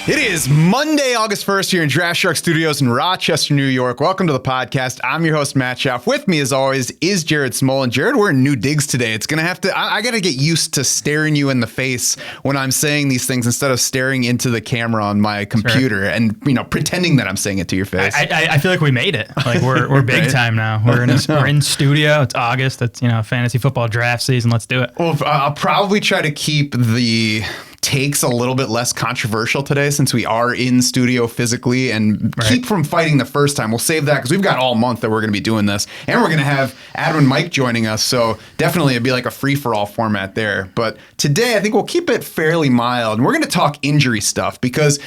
It is Monday, August 1st here in Draft Shark Studios in Rochester, New York. Welcome to the podcast. I'm your host, Matt Schaff. With me, as always, is Jared Small. And Jared, we're in new digs today. It's going to have to, I got to get used to staring you in the face when I'm saying these things instead of staring into the camera on my computer and, pretending that I'm saying it to your face. I feel like we made it. Like we're big right? time now. We're in studio. It's August. It's, fantasy football draft season. Let's do it. Well, I'll probably try to keep the takes a little bit less controversial today since we are in studio physically and keep from fighting the first time. We'll save that because we've got all month that we're going to be doing this, and we're going to have Adam and Mike joining us. So definitely it'd be like a free-for-all format there. But today I think we'll keep it fairly mild, and we're going to talk injury stuff because,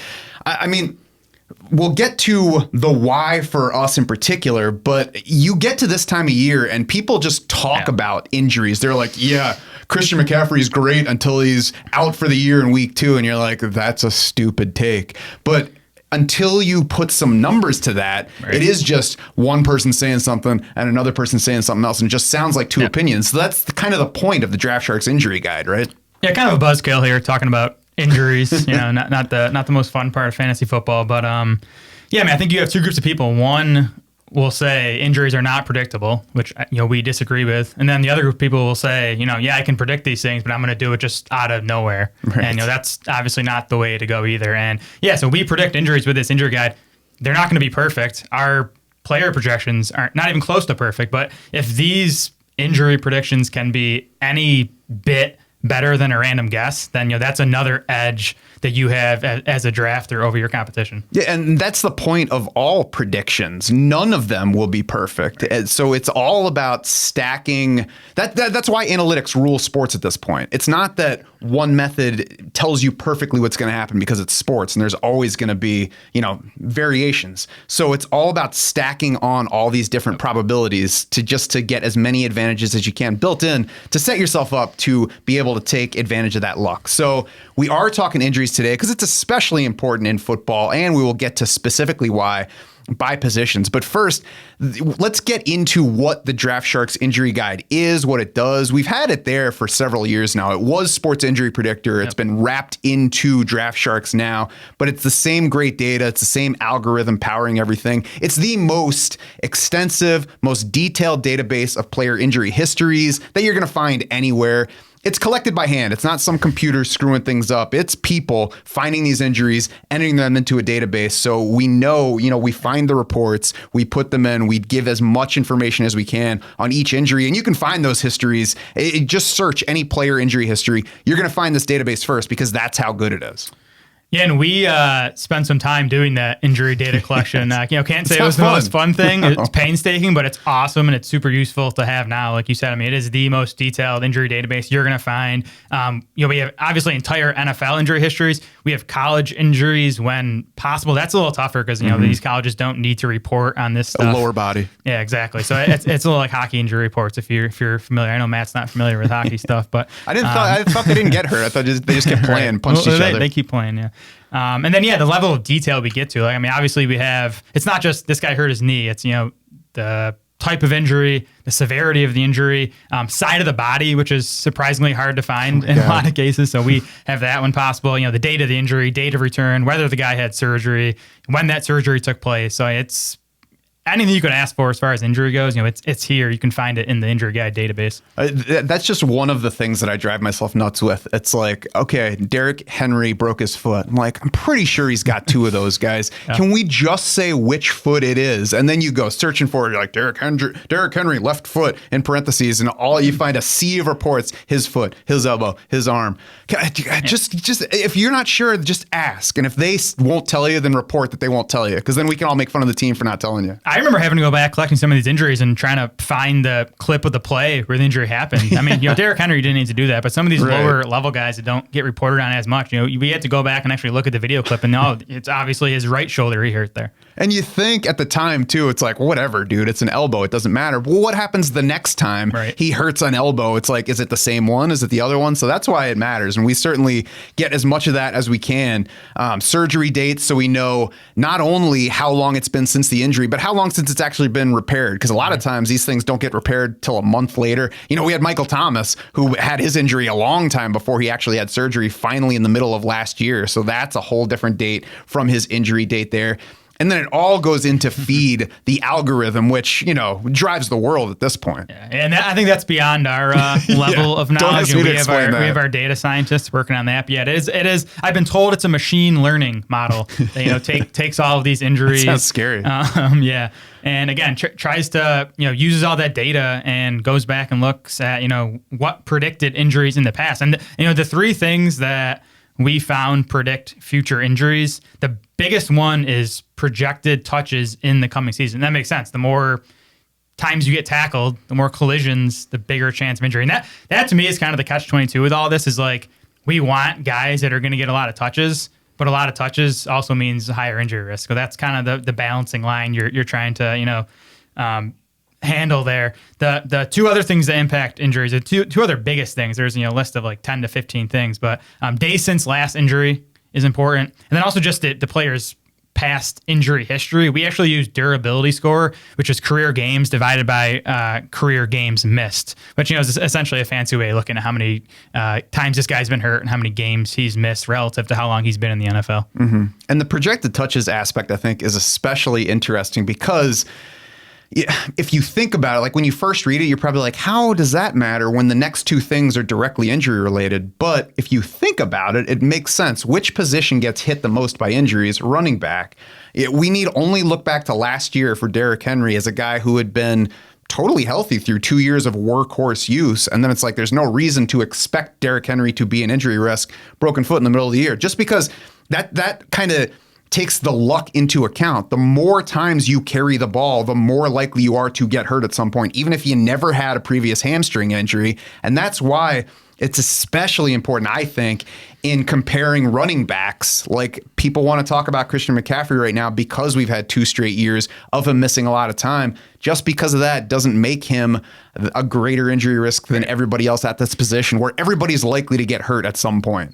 we'll get to the why for us in particular, but you get to this time of year and people just talk about injuries. They're like, yeah, Christian McCaffrey is great until he's out for the year in week 2. And you're like, that's a stupid take. But until you put some numbers to that, it is just one person saying something and another person saying something else, and it just sounds like two opinions. So that's kind of the point of the Draft Sharks injury guide, right? Yeah, kind of a buzzkill here talking about injuries, not the most fun part of fantasy football, but I think you have two groups of people. One will say injuries are not predictable, which we disagree with, and then the other group of people will say, I can predict these things, but I'm going to do it just out of nowhere, and that's obviously not the way to go either. And so we predict injuries with this injury guide. They're not going to be perfect. Our player projections aren't not even close to perfect, but if these injury predictions can be any bit better than a random guess, then that's another edge that you have as a drafter over your competition. Yeah, and that's the point of all predictions. None of them will be perfect. So it's all about stacking. That's why analytics rule sports at this point. It's not that one method tells you perfectly what's going to happen because it's sports and there's always going to be, variations. So it's all about stacking on all these different probabilities to get as many advantages as you can built in to set yourself up to be able to take advantage of that luck. So we are talking injuries today because it's especially important in football, and we will get to specifically why by positions. But first, let's get into what the Draft Sharks injury guide is, what it does. We've had it there for several years now. It was Sports Injury Predictor. It's been wrapped into Draft Sharks now, but it's the same great data. It's the same algorithm powering everything. It's the most extensive, most detailed database of player injury histories that you're going to find anywhere. It's collected by hand. It's not some computer screwing things up. It's people finding these injuries, entering them into a database. So we know, we find the reports, we put them in, we give as much information as we can on each injury. And you can find those histories. Just search any player injury history. You're going to find this database first because that's how good it is. Yeah, and we spent some time doing that injury data collection. Can't say it was the most fun thing. It's painstaking, but it's awesome and it's super useful to have now. Like you said, it is the most detailed injury database you're going to find. We have obviously entire NFL injury histories. We have college injuries when possible. That's a little tougher because these colleges don't need to report on this stuff. A lower body. Yeah, exactly. So it's a little like hockey injury reports if you're familiar. I know Matt's not familiar with hockey stuff, but I thought they didn't get hurt. I thought they just kept playing, punched each other. They keep playing, yeah. And then, the level of detail we get to, obviously we have, it's not just this guy hurt his knee. It's, the type of injury, the severity of the injury, side of the body, which is surprisingly hard to find in a lot of cases. So we have that when possible, the date of the injury, date of return, whether the guy had surgery, when that surgery took place. So it's anything you could ask for as far as injury goes, it's here. You can find it in the injury guide database. That's just one of the things that I drive myself nuts with. It's like, okay, Derrick Henry broke his foot. I'm like, I'm pretty sure he's got 2 of those guys. Can we just say which foot it is? And then you go searching for it. You're like, Derrick Henry, left foot in parentheses, and all you find a sea of reports: his foot, his elbow, his arm. Just if you're not sure, just ask. And if they won't tell you, then report that they won't tell you, because then we can all make fun of the team for not telling you. I remember having to go back collecting some of these injuries and trying to find the clip of the play where the injury happened. Derrick Henry didn't need to do that, but some of these lower level guys that don't get reported on as much, we had to go back and actually look at the video clip, and it's obviously his right shoulder he hurt there. And you think at the time too, it's like, whatever, dude, it's an elbow, it doesn't matter. Well, what happens the next time he hurts an elbow? It's like, is it the same one? Is it the other one? So that's why it matters. And we certainly get as much of that as we can. Surgery dates, so we know not only how long it's been since the injury, but how long long since it's actually been repaired? Because a lot of times these things don't get repaired till a month later. We had Michael Thomas, who had his injury a long time before he actually had surgery, finally in the middle of last year. So that's a whole different date from his injury date there. And then it all goes into feed the algorithm, which, drives the world at this point. Yeah. And I think that's beyond our level of knowledge. We have our data scientists working on that. But yeah, it is. I've been told it's a machine learning model that, takes all of these injuries. That sounds scary. Yeah. And again, tries to, uses all that data and goes back and looks at, what predicted injuries in the past. And, the three things that we found predict future injuries. The biggest one is projected touches in the coming season. That makes sense. The more times you get tackled, the more collisions, the bigger chance of injury. And that to me is kind of the catch-22 with all this is like, we want guys that are going to get a lot of touches, but a lot of touches also means higher injury risk. So that's kind of the balancing line you're trying to, handle there. The two other things that impact injuries, the two other biggest things, there's a list of like 10 to 15 things, but days since last injury is important. And then also just the player's past injury history. We actually use durability score, which is career games divided by career games missed, which is essentially a fancy way of looking at how many times this guy's been hurt and how many games he's missed relative to how long he's been in the NFL. Mm-hmm. And the projected touches aspect, I think, is especially interesting because if you think about it, like when you first read it, you're probably like, how does that matter when the next two things are directly injury related? But if you think about it, it makes sense. Which position gets hit the most by injuries? Running back. We need only look back to last year for Derrick Henry as a guy who had been totally healthy through 2 years of workhorse use. And then it's like, there's no reason to expect Derrick Henry to be an injury risk, broken foot in the middle of the year, just because that kind of takes the luck into account. The more times you carry the ball, the more likely you are to get hurt at some point, even if you never had a previous hamstring injury. And that's why it's especially important, I think, in comparing running backs. Like, people want to talk about Christian McCaffrey right now because we've had 2 straight years of him missing a lot of time. Just because of that doesn't make him a greater injury risk than everybody else at this position, where everybody's likely to get hurt at some point.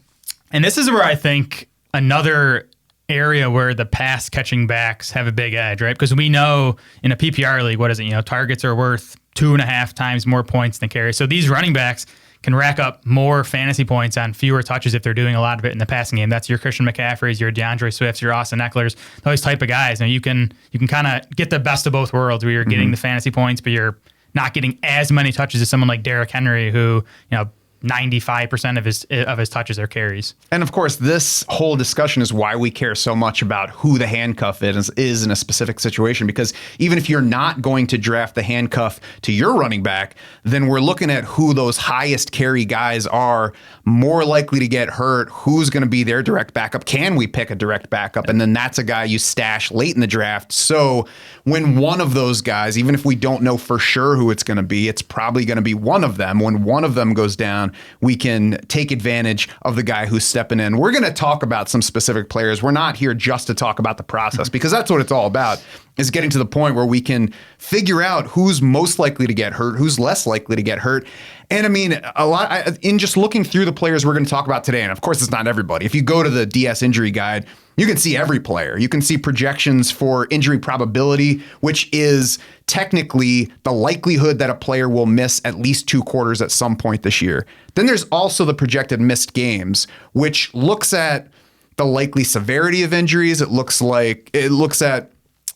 And this is where I think another area where the pass catching backs have a big edge, right? Because we know in a PPR league, what is it? Targets are worth 2.5 times more points than carries. So these running backs can rack up more fantasy points on fewer touches if they're doing a lot of it in the passing game. That's your Christian McCaffreys, your DeAndre Swifts, your Austin Ecklers, those type of guys. Now you can kind of get the best of both worlds where you're getting the fantasy points, but you're not getting as many touches as someone like Derrick Henry, who 95% of his touches are carries. And of course, this whole discussion is why we care so much about who the handcuff is in a specific situation, because even if you're not going to draft the handcuff to your running back, then we're looking at who those highest carry guys are, more likely to get hurt, who's going to be their direct backup. Can we pick a direct backup? And then that's a guy you stash late in the draft. So when one of those guys, even if we don't know for sure who it's going to be, it's probably going to be one of them. When one of them goes down, we can take advantage of the guy who's stepping in. We're going to talk about some specific players. We're not here just to talk about the process, because that's what it's all about, is getting to the point where we can figure out who's most likely to get hurt, who's less likely to get hurt. And I mean, in just looking through the players we're going to talk about today, and of course it's not everybody. If you go to the DS injury guide, you can see every player. You can see projections for injury probability, which is technically the likelihood that a player will miss at least 2 quarters at some point this year. Then there's also the projected missed games, which looks at the likely severity of injuries. It looks at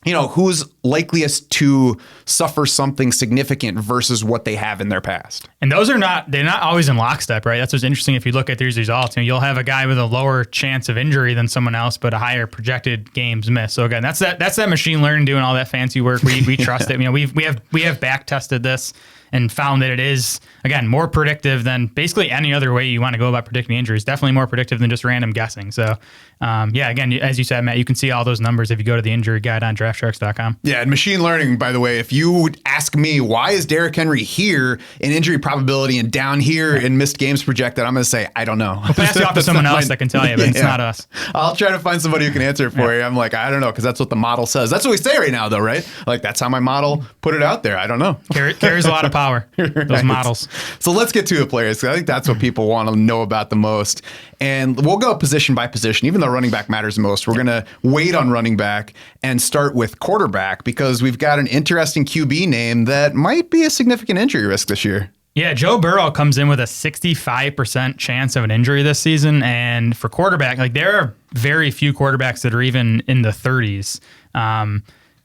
who's likeliest to suffer something significant versus what they have in their past. And they're not always in lockstep, right? That's what's interesting. If you look at these results, you'll have a guy with a lower chance of injury than someone else, but a higher projected games missed. So again, that's that machine learning doing all that fancy work. We trust it. We have back tested this and found that it is, again, more predictive than basically any other way you want to go about predicting injuries. Definitely more predictive than just random guessing. So, again, as you said, Matt, you can see all those numbers if you go to the injury guide on DraftSharks.com. Yeah, and machine learning, by the way, if you would ask me, why is Derrick Henry here in injury probability and down here in missed games projected, I'm going to say, I don't know. We'll pass you off to someone else that can tell you, but it's not us. I'll try to find somebody who can answer it for you. I'm like, I don't know, because that's what the model says. That's what we say right now, though, right? Like, that's how my model put it out there. I don't know. Carries a lot of power. Those models. So let's get to the players. I think that's what people want to know about the most. And we'll go position by position, even though running back matters most. We're going to wait on running back and start with quarterback because we've got an interesting QB name that might be a significant injury risk this year. Yeah, Joe Burrow comes in with a 65% chance of an injury this season. And for quarterback, like there are very few quarterbacks that are even in the 30s.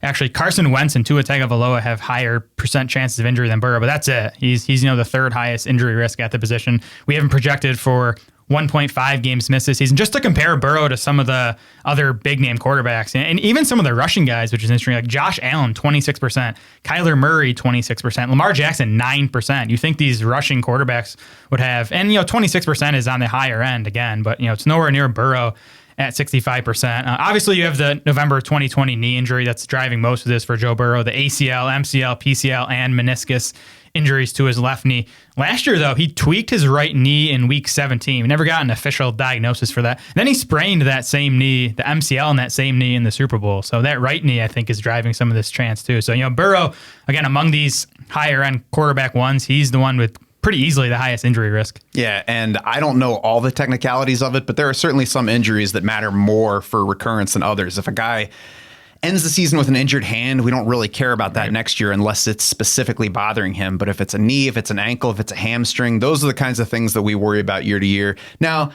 Actually, Carson Wentz and Tua Tagovailoa have higher percent chances of injury than Burrow, but that's it. He's the third highest injury risk at the position. We haven't projected for 1.5 games missed this season, just to compare Burrow to some of the other big name quarterbacks and even some of the rushing guys, which is interesting. Like Josh Allen, 26%, Kyler Murray, 26%, Lamar Jackson, 9%. You think these rushing quarterbacks would have, and 26% is on the higher end again, but it's nowhere near Burrow at 65%. Obviously, you have the November 2020 knee injury that's driving most of this for Joe Burrow, the ACL, MCL, PCL, and meniscus injuries to his left knee. Last year, though, he tweaked his right knee in week 17. We never got an official diagnosis for that. And then he sprained that same knee, the MCL in that same knee in the Super Bowl. So that right knee, I think, is driving some of this chance, too. So, Burrow, again, among these higher-end quarterback ones, he's the one with pretty easily the highest injury risk. Yeah, and I don't know all the technicalities of it, but there are certainly some injuries that matter more for recurrence than others. If a guy ends the season with an injured hand, we don't really care about that next year unless it's specifically bothering him. But if it's a knee, if it's an ankle, if it's a hamstring, those are the kinds of things that we worry about year to year. Now,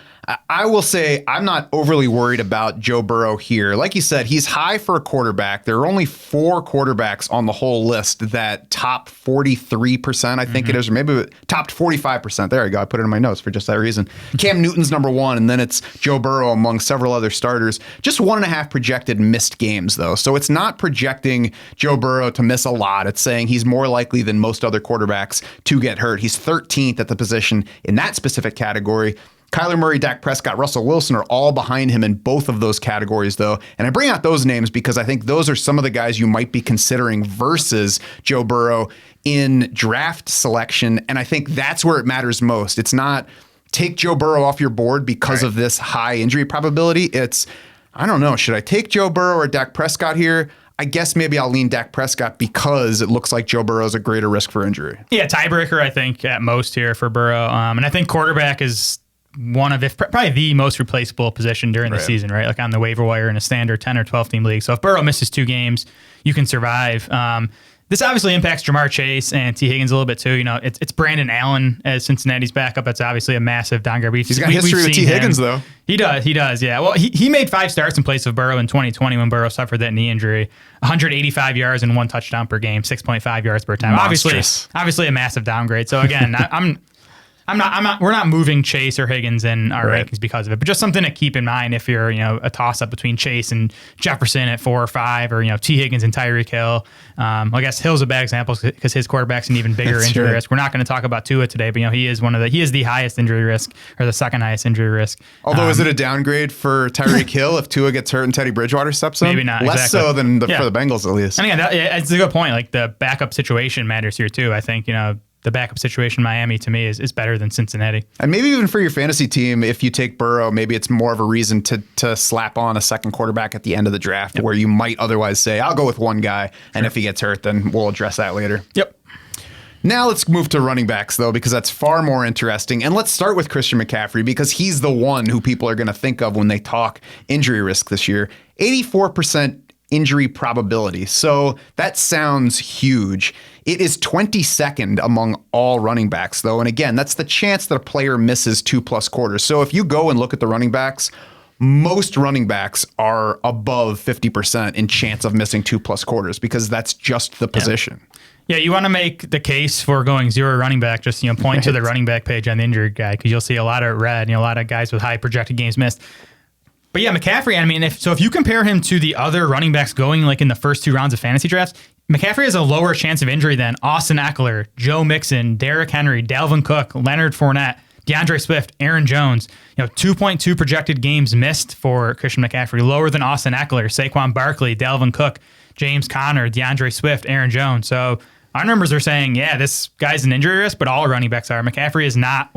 I will say I'm not overly worried about Joe Burrow here. Like you said, he's high for a quarterback. There are only 4 quarterbacks on the whole list that top 43%, I think it is, or maybe topped 45%. There you go. I put it in my notes for just that reason. Cam Newton's number 1, and then it's Joe Burrow among several other starters. Just 1.5 projected missed games, though. So it's not projecting Joe Burrow to miss a lot. It's saying he's more likely than most other quarterbacks to get hurt. He's 13th at the position in that specific category. Kyler Murray, Dak Prescott, Russell Wilson are all behind him in both of those categories, though. And I bring out those names because I think those are some of the guys you might be considering versus Joe Burrow in draft selection. And I think that's where it matters most. It's not take Joe Burrow off your board because of this high injury probability. It's, I don't know, should I take Joe Burrow or Dak Prescott here? I guess maybe I'll lean Dak Prescott because it looks like Joe Burrow is a greater risk for injury. Yeah, tiebreaker, I think, at most here for Burrow. And I think quarterback is one of, if probably the most replaceable position during the season, right? Like on the waiver wire in a standard 10 or 12 team league. So if Burrow misses 2 games, you can survive. This obviously impacts Jamar Chase and T. Higgins a little bit too. It's Brandon Allen as Cincinnati's backup. That's obviously a massive downgrade. He's got history with T. Higgins, though. He does, yeah. Well, he made 5 starts in place of Burrow in 2020 when Burrow suffered that knee injury. 185 yards and 1 touchdown per game, 6.5 yards per time. Obviously a massive downgrade. So again, we're not moving Chase or Higgins in our rankings because of it, but just something to keep in mind if you're, a toss up between Chase and Jefferson at 4 or 5, or, T. Higgins and Tyreek Hill. I guess Hill's a bad example because his quarterback's an even bigger injury risk. We're not going to talk about Tua today, but, he is the highest injury risk, or the second highest injury risk. Although, is it a downgrade for Tyreek Hill if Tua gets hurt and Teddy Bridgewater steps in? Maybe not. Less so than for the Bengals, at least. And again, it's a good point. Like the backup situation matters here too. I think, the backup situation in Miami to me is better than Cincinnati. And maybe even for your fantasy team, if you take Burrow, maybe it's more of a reason to slap on a second quarterback at the end of the draft where you might otherwise say, I'll go with one guy. And if he gets hurt, then we'll address that later. Yep. Now let's move to running backs, though, because that's far more interesting. And let's start with Christian McCaffrey because he's the one who people are going to think of when they talk injury risk this year. 84% injury probability. So that sounds huge. It is 22nd among all running backs, though. And again, that's the chance that a player misses 2+ quarters. So if you go and look at the running backs, most running backs are above 50% in chance of missing 2+ quarters because that's just the position. Yeah, you want to make the case for going 0 running back, just point to the running back page on the injury guide because you'll see a lot of red, a lot of guys with high projected games missed. But yeah, McCaffrey, if you compare him to the other running backs going like in the first 2 rounds of fantasy drafts, McCaffrey has a lower chance of injury than Austin Eckler, Joe Mixon, Derrick Henry, Dalvin Cook, Leonard Fournette, DeAndre Swift, Aaron Jones. 2.2 projected games missed for Christian McCaffrey, lower than Austin Eckler, Saquon Barkley, Dalvin Cook, James Conner, DeAndre Swift, Aaron Jones. So our numbers are saying, yeah, this guy's an injury risk, but all running backs are. McCaffrey is not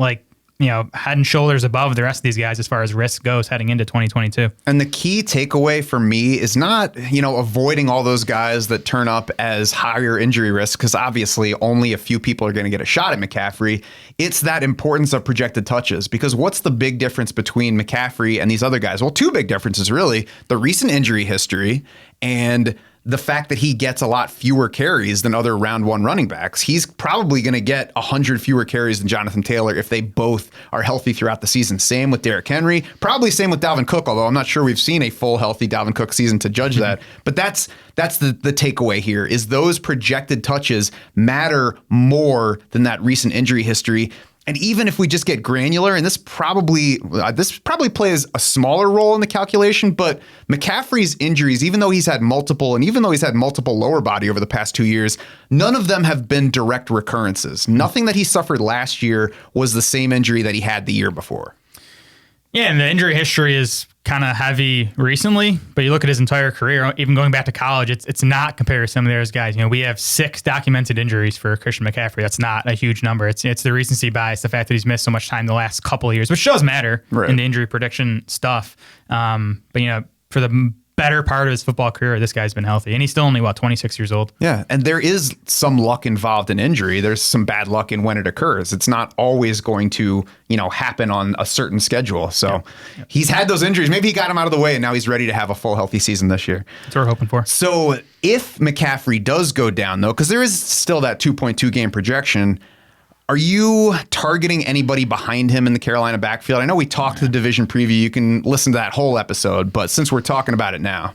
head and shoulders above the rest of these guys as far as risk goes heading into 2022. And the key takeaway for me is not, avoiding all those guys that turn up as higher injury risk, because obviously only a few people are going to get a shot at McCaffrey. It's that importance of projected touches, because what's the big difference between McCaffrey and these other guys? Well, 2 big differences, really. The recent injury history and the fact that he gets a lot fewer carries than other round one running backs. He's probably going to get 100 fewer carries than Jonathan Taylor if they both are healthy throughout the season. Same with Derrick Henry, probably same with Dalvin Cook, although I'm not sure we've seen a full healthy Dalvin Cook season to judge that. But that's the takeaway here, is those projected touches matter more than that recent injury history. And even if we just get granular, and this probably plays a smaller role in the calculation, but McCaffrey's injuries, even though he's had multiple lower body over the past 2 years, none of them have been direct recurrences. Nothing that he suffered last year was the same injury that he had the year before. Yeah, and the injury history is kind of heavy recently, but you look at his entire career, even going back to college, it's not compared to some of those guys. We have 6 documented injuries for Christian McCaffrey. That's not a huge number. It's the recency bias, the fact that he's missed so much time the last couple of years, which does matter in the injury prediction stuff. But for the better part of his football career, this guy's been healthy, and he's still only 26 years old. Yeah, and there is some luck involved in injury. There's some bad luck in when it occurs. It's not always going to, happen on a certain schedule. So he's had those injuries. Maybe he got him out of the way, and now he's ready to have a full healthy season this year. That's what we're hoping for. So if McCaffrey does go down, though, because there is still that 2.2 game projection, are you targeting anybody behind him in the Carolina backfield? I know we talked the division preview. You can listen to that whole episode, but since we're talking about it now.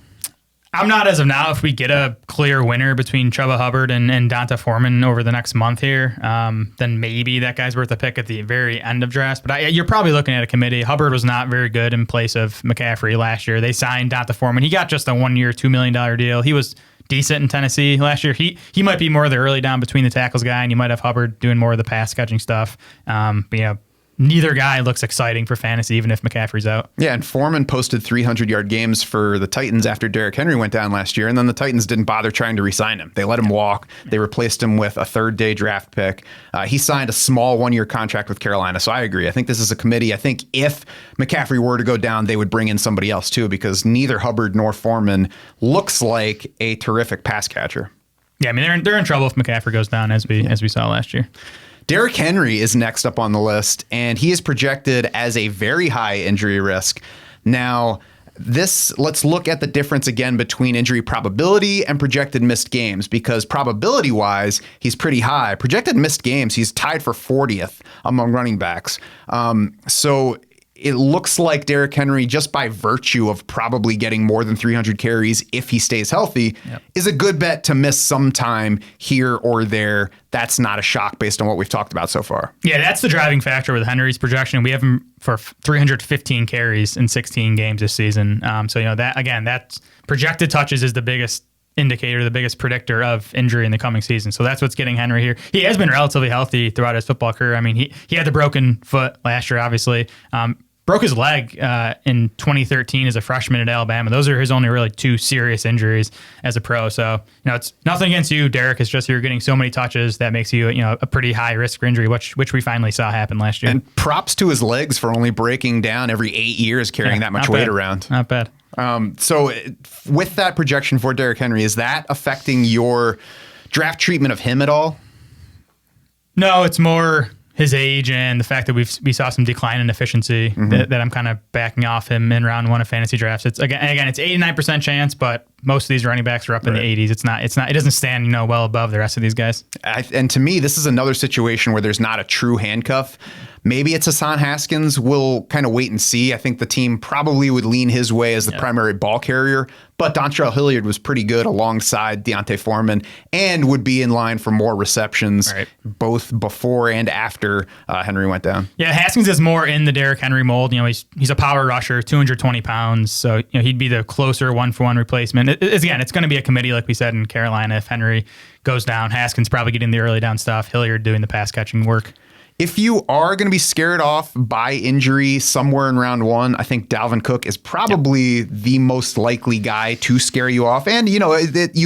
I'm not as of now. If we get a clear winner between Chuba Hubbard and D'Onta Foreman over the next month here, then maybe that guy's worth a pick at the very end of drafts. But you're probably looking at a committee. Hubbard was not very good in place of McCaffrey last year. They signed D'Onta Foreman. He got just a 1-year, $2 million deal. He was decent in Tennessee last year. He might be more of the early down between the tackles guy, and you might have Hubbard doing more of the pass catching stuff. But neither guy looks exciting for fantasy, even if McCaffrey's out. Yeah, and Foreman posted 300-yard games for the Titans after Derrick Henry went down last year, and then the Titans didn't bother trying to re-sign him. They let him walk. They replaced him with a third-day draft pick. He signed a small 1-year contract with Carolina, so I agree. I think this is a committee. I think if McCaffrey were to go down, they would bring in somebody else too, because neither Hubbard nor Foreman looks like a terrific pass catcher. Yeah, I mean, they're in trouble if McCaffrey goes down, as we saw last year. Derrick Henry is next up on the list, and he is projected as a very high injury risk. Now, let's look at the difference again between injury probability and projected missed games, because probability-wise, he's pretty high. Projected missed games, he's tied for 40th among running backs. So it looks like Derrick Henry, just by virtue of probably getting more than 300 carries if he stays healthy, is a good bet to miss some time here or there. That's not a shock based on what we've talked about so far. Yeah, that's the driving factor with Henry's projection. We have him for 315 carries in 16 games this season. So, that's projected touches is the biggest indicator, the biggest predictor of injury in the coming season. So that's what's getting Henry here. He has been relatively healthy throughout his football career. I mean, he had the broken foot last year, obviously. Broke his leg in 2013 as a freshman at Alabama. Those are his only really 2 serious injuries as a pro. So, it's nothing against you, Derek. It's just you're getting so many touches that makes you, a pretty high risk for injury, which we finally saw happen last year. And props to his legs for only breaking down every 8 years carrying that much weight around. Not bad. So with that projection for Derrick Henry, is that affecting your draft treatment of him at all? No, it's more his age and the fact that we saw some decline in efficiency that I'm kind of backing off him in round 1 of fantasy drafts. It's again it's 89% chance, but most of these running backs are up in the 80s. It doesn't stand well above the rest of these guys. And to me, this is another situation where there's not a true handcuff. Maybe it's Hassan Haskins. We'll kind of wait and see. I think the team probably would lean his way as the primary ball carrier, but Dontrell Hilliard was pretty good alongside D'Onta Foreman and would be in line for more receptions both before and after Henry went down. Yeah, Haskins is more in the Derrick Henry mold. He's a power rusher, 220 pounds, so he'd be the closer 1-for-1 replacement. It's going to be a committee like we said in Carolina. If Henry goes down, Haskins probably getting the early down stuff, Hilliard doing the pass catching work. If you are going to be scared off by injury somewhere in round 1, I think Dalvin Cook is probably the most likely guy to scare you off. And, you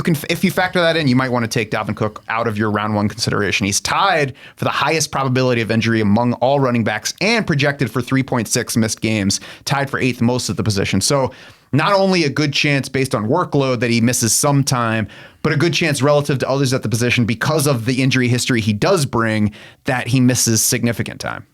can, if you factor that in, you might want to take Dalvin Cook out of your round 1 consideration. He's tied for the highest probability of injury among all running backs and projected for 3.6 missed games, tied for 8th most at the position. So not only a good chance based on workload that he misses some time, but a good chance relative to others at the position because of the injury history he does bring that he misses significant time.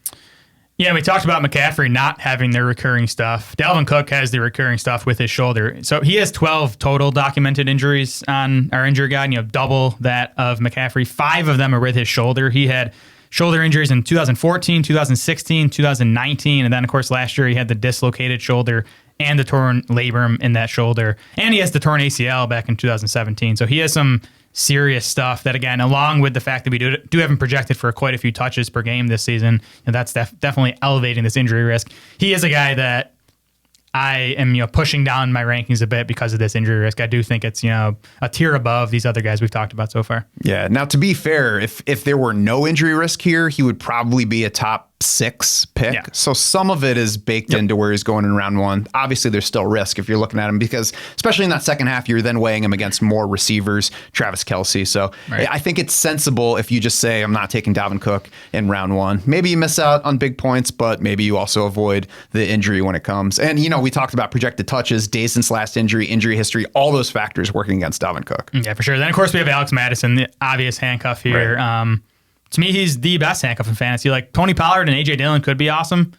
Yeah, we talked about McCaffrey not having the recurring stuff. Dalvin Cook has the recurring stuff with his shoulder. So he has 12 total documented injuries on our injury guide, double that of McCaffrey. 5 of them are with his shoulder. He had shoulder injuries in 2014, 2016, 2019, and then, of course, last year he had the dislocated shoulder and the torn labrum in that shoulder. And he has the torn ACL back in 2017. So he has some serious stuff that, again, along with the fact that we do have him projected for quite a few touches per game this season, that's definitely elevating this injury risk. He is a guy that I am, pushing down my rankings a bit because of this injury risk. I do think it's, a tier above these other guys we've talked about so far. Yeah. Now, to be fair, if there were no injury risk here, he would probably be a top 6 pick. Yeah. So some of it is baked into where he's going in round 1. Obviously, there's still risk if you're looking at him because, especially in that second half, you're then weighing him against more receivers, Travis Kelce. So I think it's sensible if you just say, I'm not taking Dalvin Cook in round 1. Maybe you miss out on big points, but maybe you also avoid the injury when it comes. And, we talked about projected touches, days since last injury history, all those factors working against Dalvin Cook. Yeah, for sure. Then, of course, we have Alex Madison, the obvious handcuff here. Right. To me, he's the best handcuff in fantasy. Like Tony Pollard and A.J. Dillon could be awesome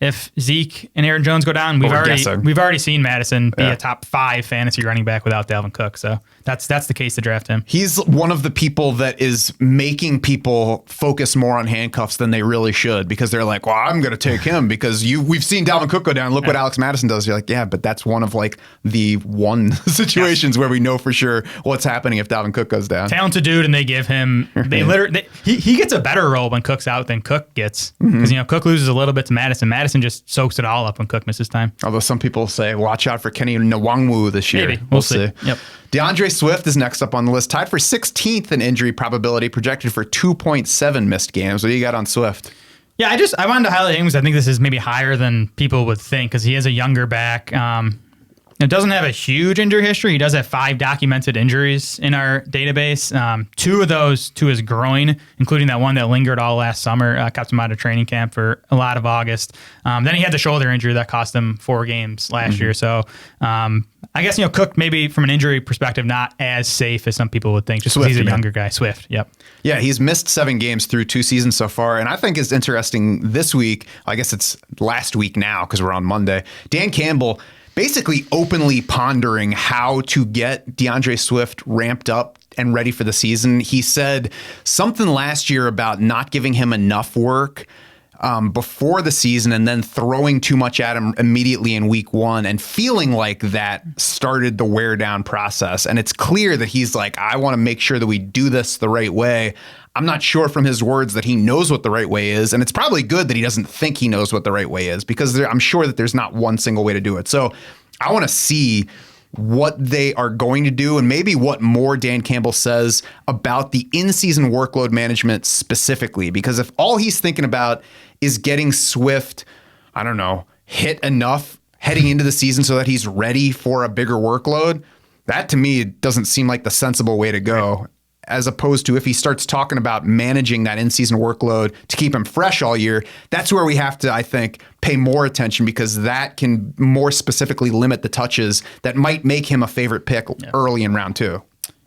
if Zeke and Aaron Jones go down. We've already seen Madison be a top 5 fantasy running back without Dalvin Cook. So that's the case to draft him. He's one of the people that is making people focus more on handcuffs than they really should because they're like, well, I'm going to take him because we've seen Dalvin Cook go down. Look what Alex Madison does. You're like, yeah, but that's one of the one situations where we know for sure what's happening if Dalvin Cook goes down. Talented dude, and they give him he gets a better role when Cook's out than Cook gets because Cook loses a little bit to Madison. Madison just soaks it all up when Cook misses time. Although some people say, watch out for Kenny Nwangwu this year. Maybe. We'll see. Yep. DeAndre Swift is next up on the list, tied for 16th in injury probability, projected for 2.7 missed games. What do you got on Swift? Yeah, I wanted to highlight him because I think this is maybe higher than people would think because he is a younger back. It doesn't have a huge injury history. He does have 5 documented injuries in our database. 2 of those to his groin, including that one that lingered all last summer, kept him out of training camp for a lot of August. Then he had the shoulder injury that cost him 4 games last year. So I guess, Cook maybe from an injury perspective, not as safe as some people would think, just because he's a younger guy. Swift, yep. Yeah, he's missed 7 games through 2 seasons so far. And I think it's interesting this week, I guess it's last week now because we're on Monday, Dan Campbell basically openly pondering how to get DeAndre Swift ramped up and ready for the season. He said something last year about not giving him enough work before the season and then throwing too much at him immediately in week 1 and feeling like that started the wear down process. And it's clear that he's like, I want to make sure that we do this the right way. I'm not sure from his words that he knows what the right way is. And it's probably good that he doesn't think he knows what the right way is because I'm sure that there's not one single way to do it. So I want to see what they are going to do and maybe what more Dan Campbell says about the in-season workload management specifically. Because if all he's thinking about is getting Swift, I don't know, hit enough heading into the season so that he's ready for a bigger workload, that to me doesn't seem like the sensible way to go. As opposed to if he starts talking about managing that in-season workload to keep him fresh all year, that's where we have to, I think, pay more attention because that can more specifically limit the touches that might make him a favorite pick early in round 2.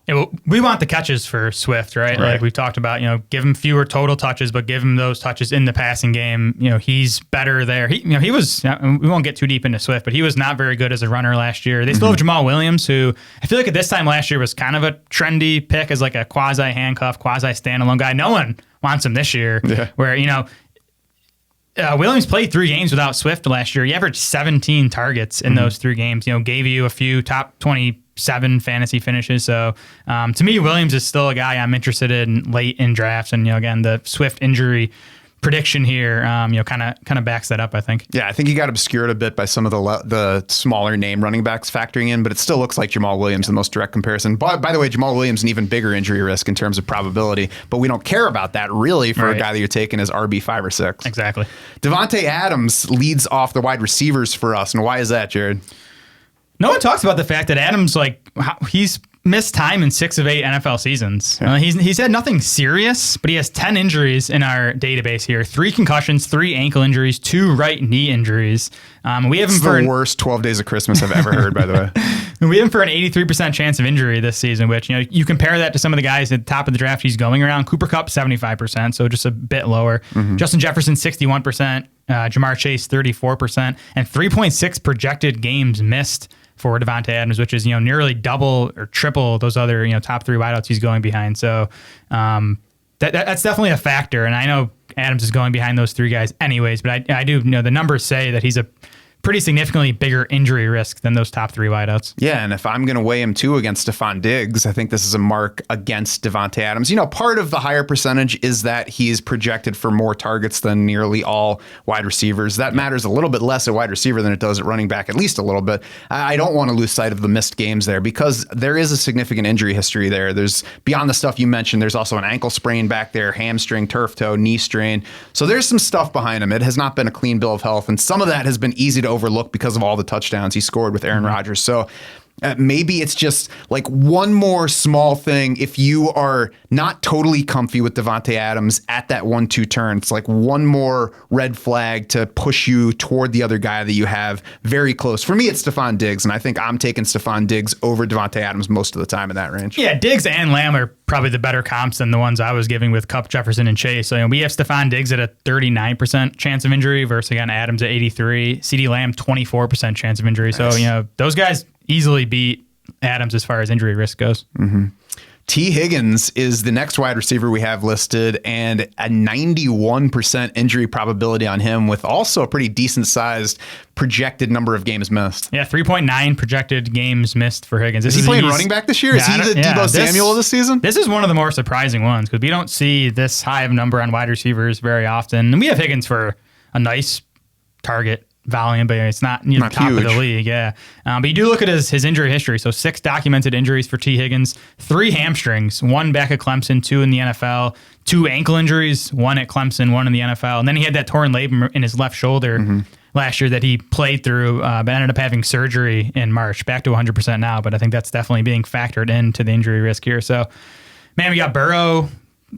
Yeah, well, we want the catches for Swift, right? Like we've talked about, give him fewer total touches, but give him those touches in the passing game. He's better there. He was, we won't get too deep into Swift, but he was not very good as a runner last year. They still have Jamal Williams, who I feel like at this time last year was kind of a trendy pick as like a quasi handcuff, quasi standalone guy. No one wants him this year where, Williams played 3 games without Swift last year. He averaged 17 targets in those 3 games, gave you a few top 27 fantasy finishes. So to me, Williams is still a guy I'm interested in late in drafts. And, again, the Swift injury prediction here, kind of backs that up, I think. Yeah, I think he got obscured a bit by some of the smaller name running backs factoring in, but it still looks like Jamal Williams, the most direct comparison. By the way, Jamal Williams, an even bigger injury risk in terms of probability, but we don't care about that really for a guy that you're taking as RB 5 or 6. Exactly. Davante Adams leads off the wide receivers for us. And why is that, Jared? No one talks about the fact that Adams, he's missed time in 6 of 8 NFL seasons. Yeah. He's had nothing serious, but he has 10 injuries in our database here. 3 concussions, 3 ankle injuries, 2 right knee injuries. We have him for the worst 12 days of Christmas I've ever heard, by the way. We have him for an 83% chance of injury this season, which, you compare that to some of the guys at the top of the draft he's going around. Cooper Kupp, 75%, so just a bit lower. Justin Jefferson, 61%. Jamar Chase 34%, and 3.6 projected games missed for Davante Adams, which is nearly double or triple those other top three wideouts he's going behind. So that's definitely a factor. And I know Adams is going behind those three guys anyways, but I do know the numbers say that he's a pretty significantly bigger injury risk than those top three wideouts. Yeah, and if I'm going to weigh him too against Stephon Diggs, I think this is a mark against Davante Adams. Part of the higher percentage is that he's projected for more targets than nearly all wide receivers. That matters a little bit less at wide receiver than it does at running back, at least a little bit. I don't want to lose sight of the missed games there because there is a significant injury history there. There's, beyond the stuff you mentioned, there's also an ankle sprain back there, hamstring, turf toe, knee strain. So there's some stuff behind him. It has not been a clean bill of health, and some of that has been easy to overlook because of all the touchdowns he scored with Aaron Rodgers. So maybe it's just like one more small thing. If you are not totally comfy with Davante Adams at that 1-2 turn, it's like one more red flag to push you toward the other guy that you have very close. For me, it's Stephon Diggs, and I think I'm taking Stephon Diggs over Davante Adams most of the time in that range. Yeah, Diggs and Lamb are probably the better comps than the ones I was giving with Kupp, Jefferson, and Chase. So we have Stephon Diggs at a 39% chance of injury versus, again, Adams at 83%, CeeDee Lamb 24% chance of injury. Nice. So, those guys easily beat Adams as far as injury risk goes. Mm-hmm. T. Higgins is the next wide receiver we have listed, and a 91% injury probability on him, with also a pretty decent sized projected number of games missed. Yeah, 3.9 projected games missed for Higgins. Is he playing running back this year? Is he the Deebo Samuel this season? This is one of the more surprising ones because we don't see this high of a number on wide receivers very often. And we have Higgins for a nice target volume, but it's not near the top huge. Of the league. Yeah. But you do look at his injury history. So 6 documented injuries for T. Higgins, 3 hamstrings, 1 back at Clemson, 2 in the NFL, 2 ankle injuries, 1 at Clemson, 1 in the NFL. And then he had that torn labrum in his left shoulder last year that he played through, but ended up having surgery in March, back to 100% now. But I think that's definitely being factored into the injury risk here. So, man, we got Burrow,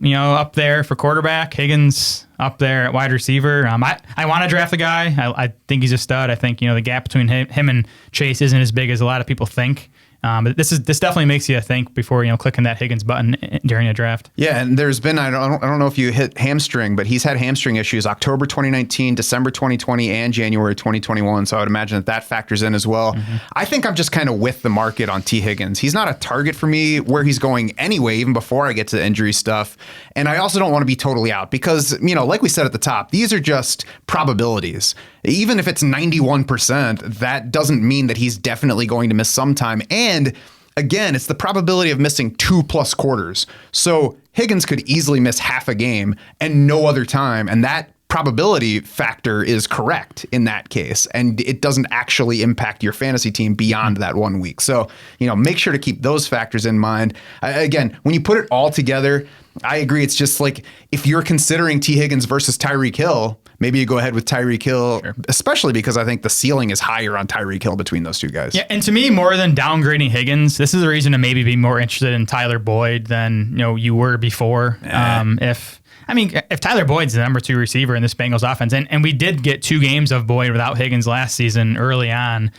up there for quarterback, Higgins up there at wide receiver. I want to draft the guy. I think he's a stud. I think, the gap between him and Chase isn't as big as a lot of people think. But this definitely makes you think before clicking that Higgins button during a draft. Yeah, and there's been I don't know if you hit hamstring, but he's had hamstring issues October 2019, December 2020, and January 2021. So I would imagine that factors in as well. I think I'm just kind of with the market on T. Higgins. He's not a target for me where he's going anyway, even before I get to the injury stuff. And I also don't want to be totally out because like we said at the top, these are just probabilities. Even if it's 91%, that doesn't mean that he's definitely going to miss some time. And again, it's the probability of missing 2+ quarters. So Higgins could easily miss half a game and no other time. And that probability factor is correct in that case. And it doesn't actually impact your fantasy team beyond that 1 week. So, make sure to keep those factors in mind. Again, when you put it all together, I agree. It's just like if you're considering T. Higgins versus Tyreek Hill, maybe you go ahead with Tyreek Hill, especially because I think the ceiling is higher on Tyreek Hill between those two guys. Yeah, and to me, more than downgrading Higgins, this is a reason to maybe be more interested in Tyler Boyd than you were before. If Tyler Boyd's the number 2 receiver in this Bengals offense, and we did get 2 games of Boyd without Higgins last season early on,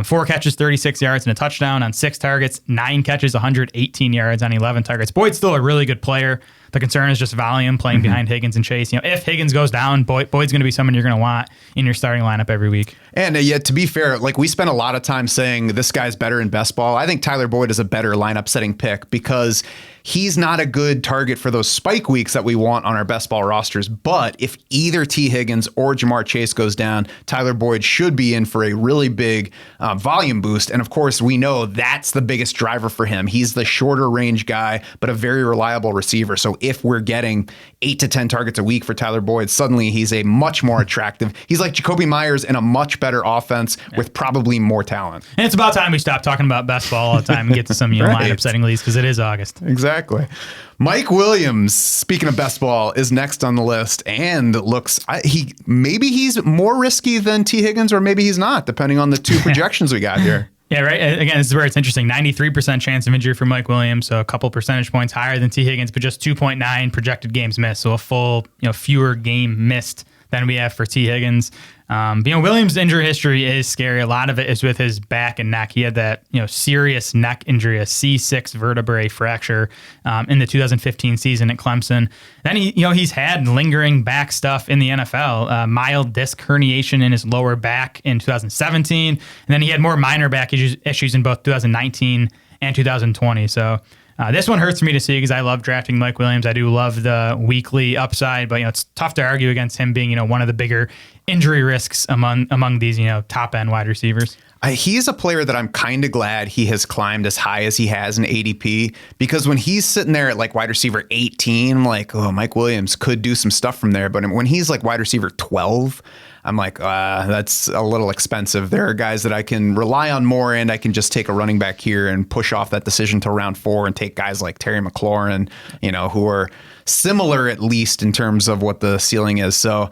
4 catches, 36 yards, and a touchdown on 6 targets, 9 catches, 118 yards on 11 targets. Boyd's still a really good player. The concern is just volume playing behind Higgins and Chase. If Higgins goes down, Boyd's going to be someone you're going to want in your starting lineup every week. And yet, to be fair, we spent a lot of time saying this guy's better in best ball. I think Tyler Boyd is a better lineup setting pick because he's not a good target for those spike weeks that we want on our best ball rosters. But if either T. Higgins or Jamar Chase goes down, Tyler Boyd should be in for a really big volume boost. And of course, we know that's the biggest driver for him. He's the shorter range guy, but a very reliable receiver. So if we're getting 8 to 10 targets a week for Tyler Boyd, suddenly he's a much more attractive. He's like Jacoby Myers in a much better offense with probably more talent. And it's about time we stop talking about best ball all the time and get to some lineup setting leads because it is August. Exactly. Mike Williams, speaking of best ball, is next on the list and looks maybe he's more risky than T. Higgins or maybe he's not, depending on the 2 projections we got here. Yeah, right. Again, this is where it's interesting. 93% chance of injury for Mike Williams, so a couple percentage points higher than T. Higgins, but just 2.9 projected games missed, so a full, fewer game missed than we have for T. Higgins. Williams' injury history is scary. A lot of it is with his back and neck. He had that, serious neck injury, a C6 vertebrae fracture in the 2015 season at Clemson. Then he's had lingering back stuff in the NFL, mild disc herniation in his lower back in 2017, and then he had more minor back issues in both 2019 and 2020. So this one hurts me to see because I love drafting Mike Williams. I do love the weekly upside, but it's tough to argue against him being one of the bigger injury risks among these top end wide receivers. He's a player that I'm kind of glad he has climbed as high as he has in ADP, because when he's sitting there at like wide receiver 18, I'm like, oh, Mike Williams could do some stuff from there. But when he's like wide receiver 12, I'm like, that's a little expensive. There are guys that I can rely on more, and I can just take a running back here and push off that decision to round 4 and take guys like Terry McLaurin, who are similar at least in terms of what the ceiling is. So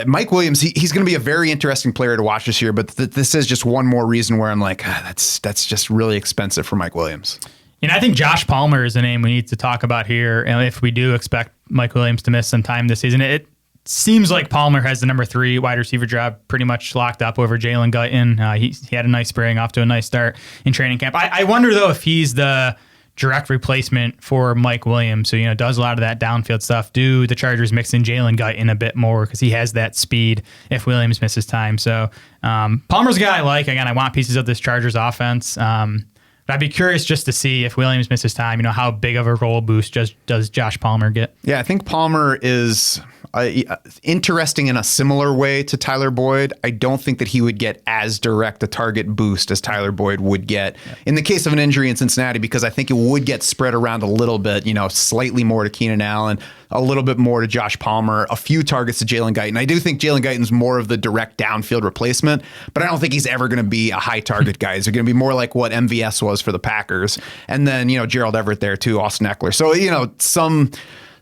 Mike Williams, he's going to be a very interesting player to watch this year, but this is just one more reason where I'm like, that's just really expensive for Mike Williams. I think Josh Palmer is a name we need to talk about here. And if we do expect Mike Williams to miss some time this season, it seems like Palmer has the number 3 wide receiver job pretty much locked up over Jalen Guyton. He had a nice spring, off to a nice start in training camp. I wonder, though, if he's the direct replacement for Mike Williams, who does a lot of that downfield stuff. Do the Chargers mix in Jalen Guyton a bit more because he has that speed if Williams misses time? So Palmer's a guy I like. Again, I want pieces of this Chargers offense. But I'd be curious just to see if Williams misses time, how big of a role boost does Josh Palmer get? Yeah, I think Palmer is interesting in a similar way to Tyler Boyd. I don't think that he would get as direct a target boost as Tyler Boyd would get in the case of an injury in Cincinnati, because I think it would get spread around a little bit, slightly more to Keenan Allen, a little bit more to Josh Palmer, a few targets to Jalen Guyton. I do think Jalen Guyton's more of the direct downfield replacement, but I don't think he's ever going to be a high target guy. He's going to be more like what MVS was for the Packers. And then, Gerald Everett there too, Austin Eckler. So,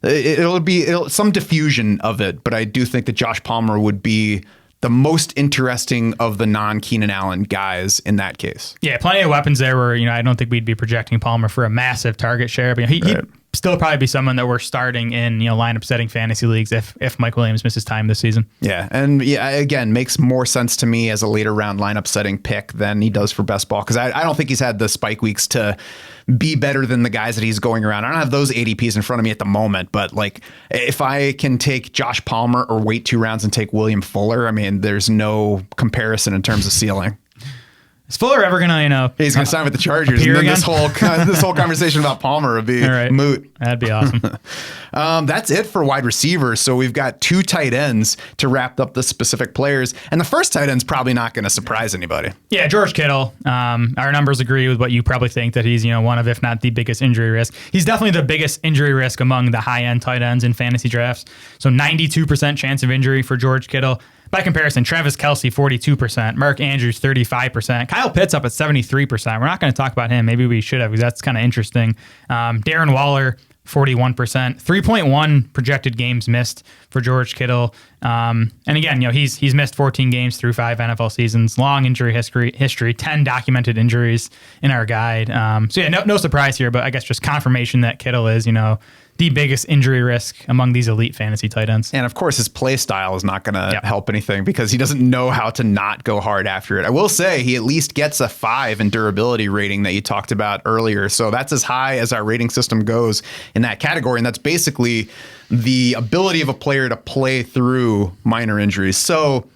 it'll be some diffusion of it, but I do think that Josh Palmer would be the most interesting of the non-Keenan Allen guys in that case. Yeah, plenty of weapons there where, I don't think we'd be projecting Palmer for a massive target share, but he'd still probably be someone that we're starting in, lineup setting fantasy leagues if Mike Williams misses time this season. Yeah, and again, makes more sense to me as a later round lineup setting pick than he does for best ball, because I don't think he's had the spike weeks to be better than the guys that he's going around. I don't have those ADPs in front of me at the moment, but like if I can take Josh Palmer or wait 2 rounds and take William Fuller, I mean, there's no comparison in terms of ceiling. Is Fuller ever gonna, he's gonna sign with the Chargers, and then this whole conversation about Palmer would be moot. That'd be awesome. That's it for wide receivers. So we've got 2 tight ends to wrap up the specific players, and the first tight end's probably not going to surprise anybody. Yeah, George Kittle. Our numbers agree with what you probably think, that he's one of, if not the biggest injury risk. He's definitely the biggest injury risk among the high end tight ends in fantasy drafts. So 92% chance of injury for George Kittle. By comparison, Travis Kelce, 42%, Mark Andrews, 35%, Kyle Pitts up at 73%. We're not going to talk about him. Maybe we should have, because that's kind of interesting. Darren Waller, 41%, 3.1 projected games missed for George Kittle. And again, he's missed 14 games through 5 NFL seasons, long injury history, 10 documented injuries in our guide. So no surprise here, but I guess just confirmation that Kittle is, the biggest injury risk among these elite fantasy tight ends. And of course, his play style is not going to help anything, because he doesn't know how to not go hard after it. I will say he at least gets a 5 in durability rating that you talked about earlier. So that's as high as our rating system goes in that category. And that's basically the ability of a player to play through minor injuries. So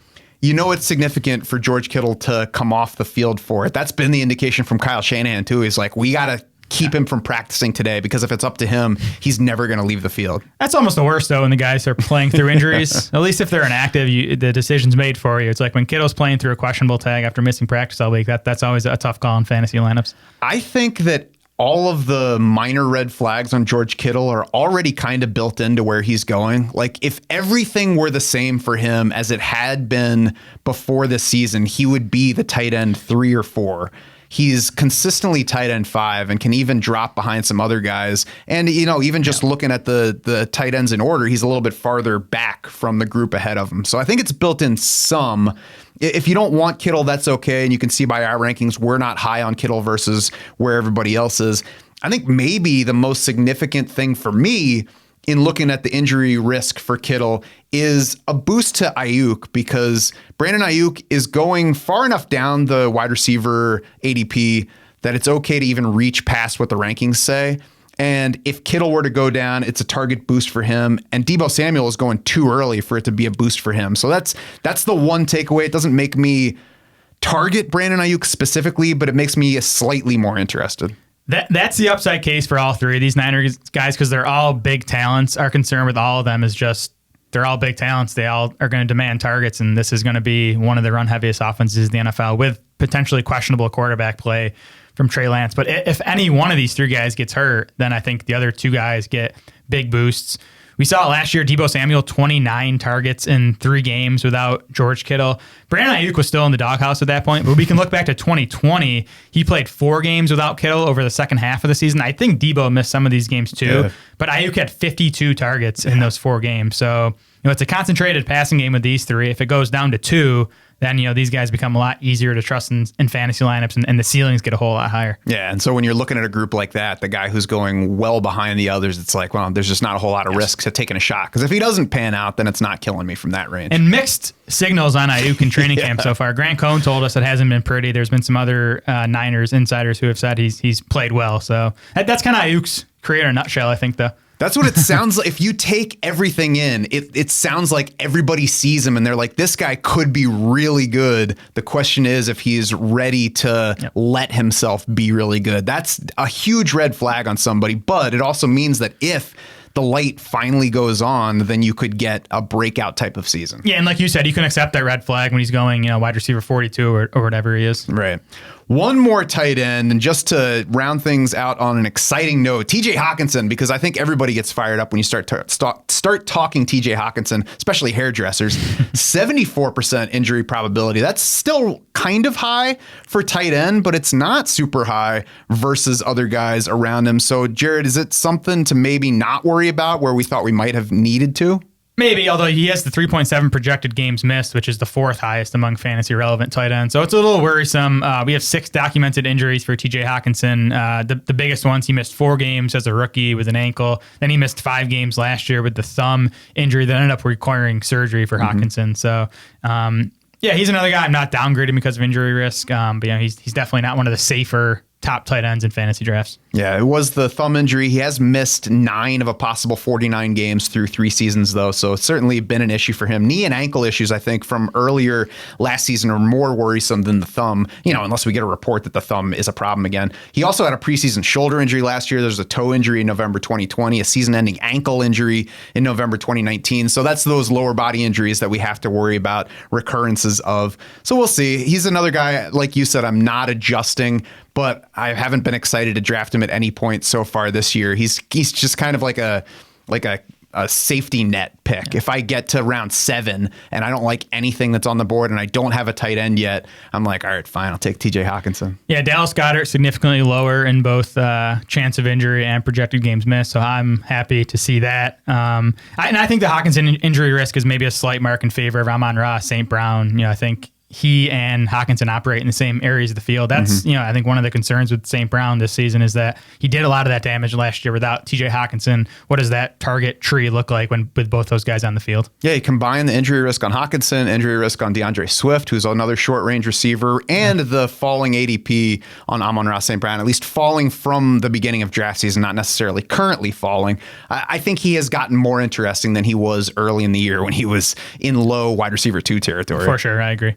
it's significant for George Kittle to come off the field for it. That's been the indication from Kyle Shanahan too. He's like, we got to keep him from practicing today, because if it's up to him, he's never going to leave the field. That's almost the worst, though, when the guys are playing through injuries. At least if they're inactive, the decision's made for you. It's like when Kittle's playing through a questionable tag after missing practice all week. That's always a tough call in fantasy lineups. I think that all of the minor red flags on George Kittle are already kind of built into where he's going. Like, if everything were the same for him as it had been before this season, he would be the tight end 3 or 4. He's consistently tight end 5 and can even drop behind some other guys. And, even just looking at the tight ends in order, he's a little bit farther back from the group ahead of him. So I think it's built in some. If you don't want Kittle, that's okay. And you can see by our rankings, we're not high on Kittle versus where everybody else is. I think maybe the most significant thing for me in looking at the injury risk for Kittle is a boost to Ayuk, because Brandon Ayuk is going far enough down the wide receiver ADP that it's okay to even reach past what the rankings say. And if Kittle were to go down, it's a target boost for him. And Deebo Samuel is going too early for it to be a boost for him. So that's the one takeaway. It doesn't make me target Brandon Ayuk specifically, but it makes me slightly more interested. That's the upside case for all three of these Niners guys, because they're all big talents. Our concern with all of them is just they're all big talents. They all are going to demand targets, and this is going to be one of the run-heaviest offenses in the NFL with potentially questionable quarterback play from Trey Lance. But if any one of these three guys gets hurt, then I think the other two guys get big boosts. We saw it last year, Deebo Samuel, 29 targets in 3 games without George Kittle. Brandon Ayuk was still in the doghouse at that point, but we can look back to 2020. He played 4 games without Kittle over the second half of the season. I think Deebo missed some of these games too, but Ayuk had 52 targets in those 4 games. So, it's a concentrated passing game with these 3. If it goes down to 2, then these guys become a lot easier to trust in fantasy lineups, and the ceilings get a whole lot higher. Yeah, and so when you're looking at a group like that, the guy who's going well behind the others, it's like, well, there's just not a whole lot of risk to taking a shot. Because if he doesn't pan out, then it's not killing me from that range. And mixed signals on Ayuk in training camp so far. Grant Cohn told us it hasn't been pretty. There's been some other Niners insiders who have said he's played well. So that's kind of Ayuk's career in a nutshell, I think, though. That's what it sounds like. If you take everything in, it sounds like everybody sees him and they're like, this guy could be really good. The question is if he's ready to let himself be really good. That's a huge red flag on somebody, but it also means that if the light finally goes on, then you could get a breakout type of season. Yeah, and like you said, you can accept that red flag when he's going, wide receiver 42 or whatever he is. Right. One more tight end, and just to round things out on an exciting note, TJ Hockenson, because I think everybody gets fired up when you start talking TJ Hockenson, especially hairdressers. 74% injury probability. That's still kind of high for tight end, but it's not super high versus other guys around him. So, Jared, is it something to maybe not worry about where we thought we might have needed to? Maybe, although he has the 3.7 projected games missed, which is the 4th highest among fantasy relevant tight ends. So it's a little worrisome. We have 6 documented injuries for TJ Hockenson. The biggest ones, he missed 4 games as a rookie with an ankle. Then he missed 5 games last year with the thumb injury that ended up requiring surgery for Hockenson. So, he's another guy I'm not downgrading because of injury risk. But he's definitely not one of the safer top tight ends in fantasy drafts. Yeah, it was the thumb injury. He has missed 9 of a possible 49 games through 3 seasons, though, so it's certainly been an issue for him. Knee and ankle issues, I think, from earlier last season are more worrisome than the thumb, unless we get a report that the thumb is a problem again. He also had a preseason shoulder injury last year. There's a toe injury in November 2020, a season-ending ankle injury in November 2019. So that's those lower body injuries that we have to worry about recurrences of. So we'll see. He's another guy, like you said, I'm not adjusting, but I haven't been excited to draft him at any point so far this year. He's just kind of like a safety net pick. If I get to round 7 and I don't like anything that's on the board and I don't have a tight end yet, I'm like, all right, fine, I'll take TJ Hockenson. Yeah, Dallas Goedert significantly lower in both chance of injury and projected games missed, so I'm happy to see that. And I think the Hockenson injury risk is maybe a slight mark in favor of Amon-Ra St. Brown. I think he and Hockenson operate in the same areas of the field. That's, I think one of the concerns with St. Brown this season is that he did a lot of that damage last year without TJ Hockenson. What does that target tree look like with both those guys on the field? Yeah, you combine the injury risk on Hockenson, injury risk on DeAndre Swift, who's another short range receiver, and the falling ADP on Amon-Ra St. Brown, at least falling from the beginning of draft season, not necessarily currently falling. I think he has gotten more interesting than he was early in the year when he was in low wide receiver 2 territory. For sure, I agree.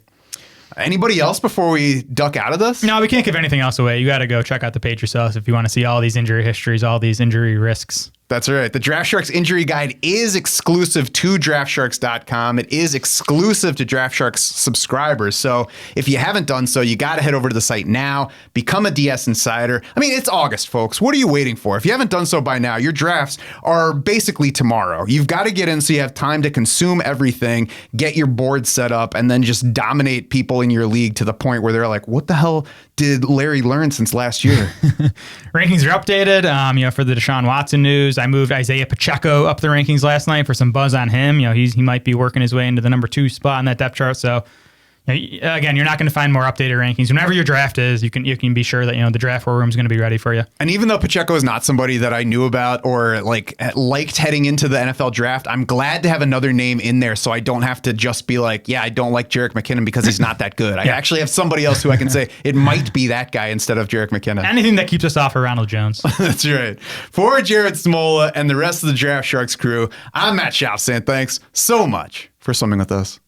Anybody else before we duck out of this? No, we can't give anything else away. You got to go check out the page yourself if you want to see all these injury histories, all these injury risks. That's right. The Draft Sharks injury guide is exclusive to DraftSharks.com. It is exclusive to Draft Sharks subscribers. So if you haven't done so, you got to head over to the site now, become a DS Insider. I mean, it's August, folks. What are you waiting for? If you haven't done so by now, your drafts are basically tomorrow. You've got to get in so you have time to consume everything, get your board set up, and then just dominate people in your league to the point where they're like, what the hell did Larry learn since last year? Rankings are updated, for the Deshaun Watson news. I moved Isaiah Pacheco up the rankings last night for some buzz on him. He might be working his way into the number 2 spot on that depth chart. So, Again, you're not going to find more updated rankings. Whenever your draft is, you can be sure that the draft war room is going to be ready for you. And even though Pacheco is not somebody that I knew about or liked heading into the NFL draft, I'm glad to have another name in there so I don't have to just be like, yeah, I don't like Jerick McKinnon because he's not that good. I actually have somebody else who I can say it might be that guy instead of Jerick McKinnon. Anything that keeps us off of Ronald Jones. That's right. For Jared Smola and the rest of the Draft Sharks crew, I'm Matt Schauf saying thanks so much for swimming with us.